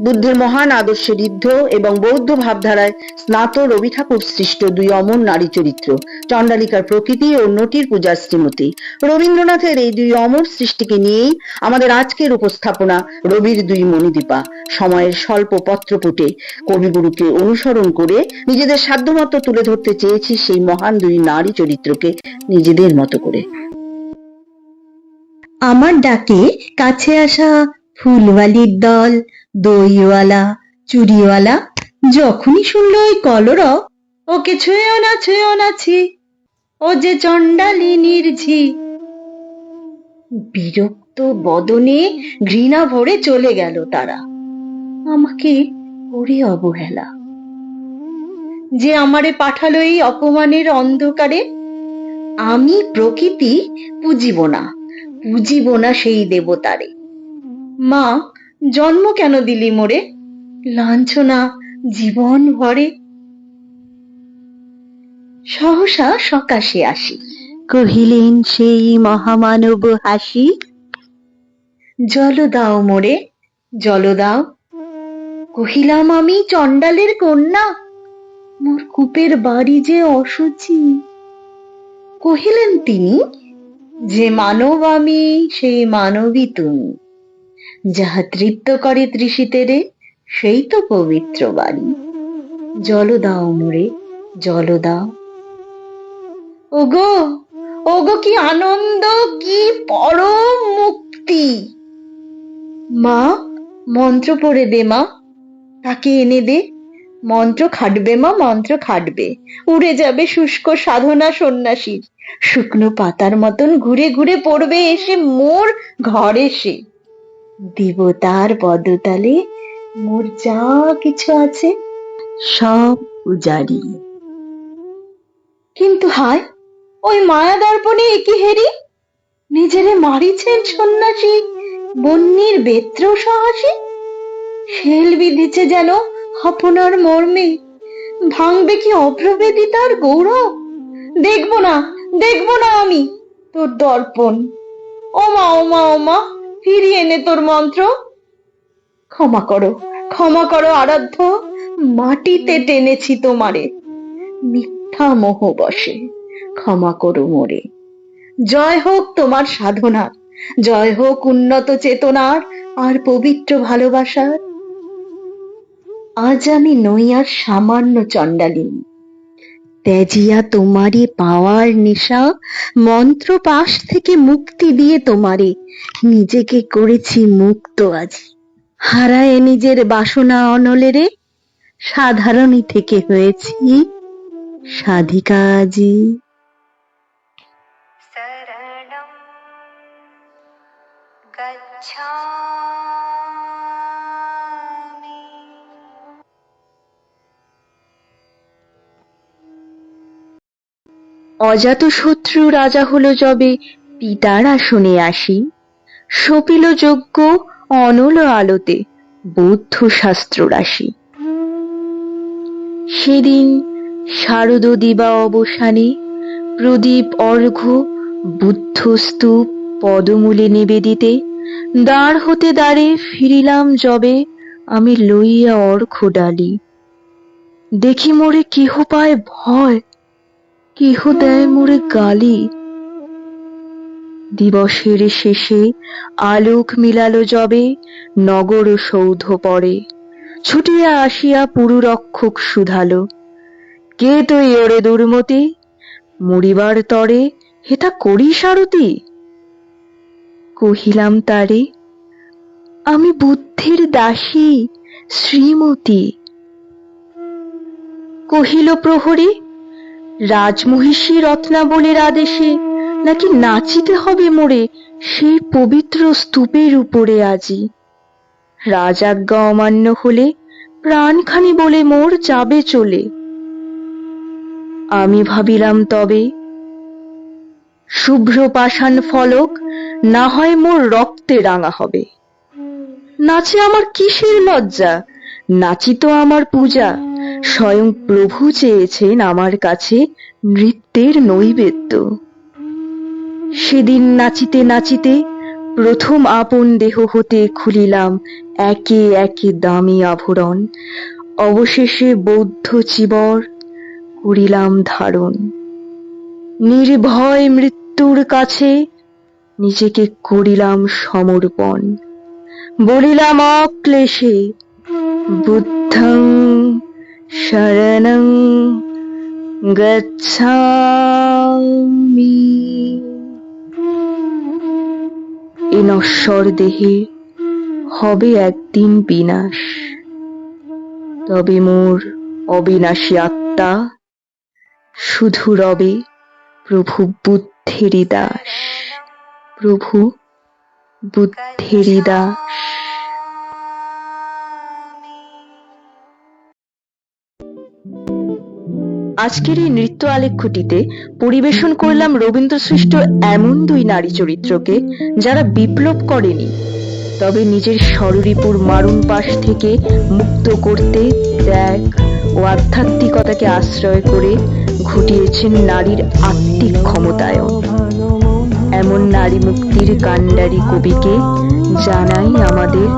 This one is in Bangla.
বুদ্ধের মহান আদর্শে ঋদ্ধ এবং বৌদ্ধ ভাবধারায় স্নাত রবি ঠাকুর সৃষ্ট দুই অমর নারী চরিত্র, চণ্ডালিকার প্রকৃতি ও নটির পূজার শ্রীমতী। রবীন্দ্রনাথের এই দুই অমর সৃষ্টিকে নিয়েই আমাদের আজকের উপস্থাপনা রবির দুই মণিদীপা। সময়ের স্বল্প পত্রপুটে কবিগুরুকে অনুসরণ করে নিজেদের সাধ্যমতো তুলে ধরতে চেয়েছি সেই মহান দুই নারী চরিত্রকে নিজেদের মতো করে। আমার ডাকে কাছে আসা ফুলওয়ালির দল, দইওয়ালা, চুড়িওয়ালা যখনই শুনল ওই কলরব, ওকে ছুঁয়েও না ছুঁয়েও না ছি, ও যে চণ্ডালিনীর ঝি, বিরক্ত বদনে ঘৃণা ভরে চলে গেল তারা। আমাকে করে অবহেলা, যে আমারে পাঠালো এই অপমানের অন্ধকারে। আমি প্রকৃতি পুজিব না, পুজিব না সেই দেবতারে। মা, জন্ম কেন দিলি মোরে, লাঞ্ছনা জীবন ভরে। সহসা সকাশে আসি, কহিলেন সেই মহামানব হাসি, জল দাও মোরে, জল দাও। কহিলাম আমি চণ্ডালের কন্যা, মোর কূপের বাড়ি যে অশুচি। কহিলেন তিনি, যে মানব আমি সেই মানবী তুমি, যাহা তৃপ্ত করে তৃষিতেরে সেই তো পবিত্র বাণী। জল দাও মোরে, জল দাও। ওগো, ওগো কি আনন্দ, কি পরম মুক্তি। মা, মন্ত্র পড়ে দে মা, তাকে এনে দে। মন্ত্র খাটবে মা, মন্ত্র খাটবে, উড়ে যাবে শুষ্ক সাধনা সন্ন্যাসীর, শুকনো পাতার মতন ঘুরে ঘুরে পড়বে এসে মোর ঘরে। সে দেবতার পদতলে মোর যা কিছু আছে সব উজাড়ি। কিন্তু হায়, ওই মায়া দর্পণে একি হেরি, নিজেরে মারিছেন সন্ন্যাসী বন্যির বেত্র সাহসী। শেল বিধিছে যেন আপনার মর্মে, ভাঙবে কি অপ্রভেদী তার গৌরব। দেখব না, দেখব না আমি তোর দর্পণ। ওমা ওমা ওমা, ফিরিয়ে এনে তোর মন্ত্র। ক্ষমা করো, ক্ষমা করো আরাধ্য, মাটিতে টেনেছি তোমারে, মিথ্যা মোহ বসে ক্ষমা করো মোরে। জয় হোক তোমার সাধনার, জয় হোক উন্নত চেতনার আর পবিত্র ভালোবাসার। আজ আমি নই আর সামান্য চণ্ডালিনী, ত্যাজিয়া তোমারই পাওয়ার নেশা, মন্ত্র পাশ থেকে মুক্তি দিয়ে তোমারে নিজেকে করেছি মুক্ত আজি। হারায় নিজের বাসনা অনলেরে, সাধারণী থেকে হয়েছি সাধিকা আজি। শরণং গচ্ছামি। অজাত শত্রু রাজা হলো যবে পিতার আসনে আসি, সপিল যজ্ঞ অনল আলোতে বৌদ্ধ শাস্ত্র রাশি। সেদিন শারদ দিবা অবসানে, প্রদীপ অর্ঘ্য বুদ্ধ স্তূপ পদমূলে নিবেদিতে, দ্বার হতে দ্বারে ফিরিলাম যবে আমি লইয়া অর্ঘ্য ডালি। দেখি মোরে কেহ পায় ভয়, কেহ দেয় মোরে গালি। দিবসের শেষে আলোক মিলালো যবে নগর সৌধ পরে, ছুটিয়া আসিয়া পুরুরক্ষক শুধালো, কে তুই ওরে দুর্মতি, মরিবার তরে হেতা করিস আরতি। কহিলাম তারে, আমি বুদ্ধির দাসী শ্রীমতী। কহিল প্রহরী, রাজমহিষী রত্নাবলীর আদেশে নাকি নাচিতে হবে মোরে সেই পবিত্র স্তূপের উপরে আজি। রাজাজ্ঞা অমান্য হলে প্রাণখানি বলে মোর যাবে চলে। আমি ভাবিলাম তবে, শুভ্র পাষাণ ফলক না হয় মোর রক্তে রাঙা হবে। নাচে আমার কিসের লজ্জা, নাচিত আমার পূজা। স্বয়ং প্রভু চেয়েছেন আমার কাছে নৃত্যের নৈবেদ্য। সেদিন নাচিতে নাচিতে প্রথম আপন দেহ হতে খুলিলাম একে একে দামি আভরণ, অবশেষে বৌদ্ধ চিবর করিলাম ধারণ। নির্ভয় মৃত্যুর কাছে নিজেকে করিলাম সমর্পণ, বলিলাম অক্লেশে বুদ্ধং শরণং গচ্ছামি। এ নশ্বর দেহে হবে একদিন বিনাশ, তবে মোর অবিনাশী আত্মা শুধু রবে প্রভু বুদ্ধেরই দাস, প্রভু বুদ্ধেরই দাস। আজকের এই নৃত্য আলেখ্যটিতে পরিবেশন করলাম রবীন্দ্র সৃষ্ট এমন দুই নারী চরিত্রকে যারা বিপ্লব করেনি, তবে নিজের ষড়রিপুর মারণ পাশ থেকে মুক্ত করতে ত্যাগ ও আধ্যাত্মিকতাকে আশ্রয় করে ঘটিয়েছেন নারীর আত্মিক ক্ষমতায়ন। এমন নারী মুক্তির কাণ্ডারী কবিকে জানাই আমাদের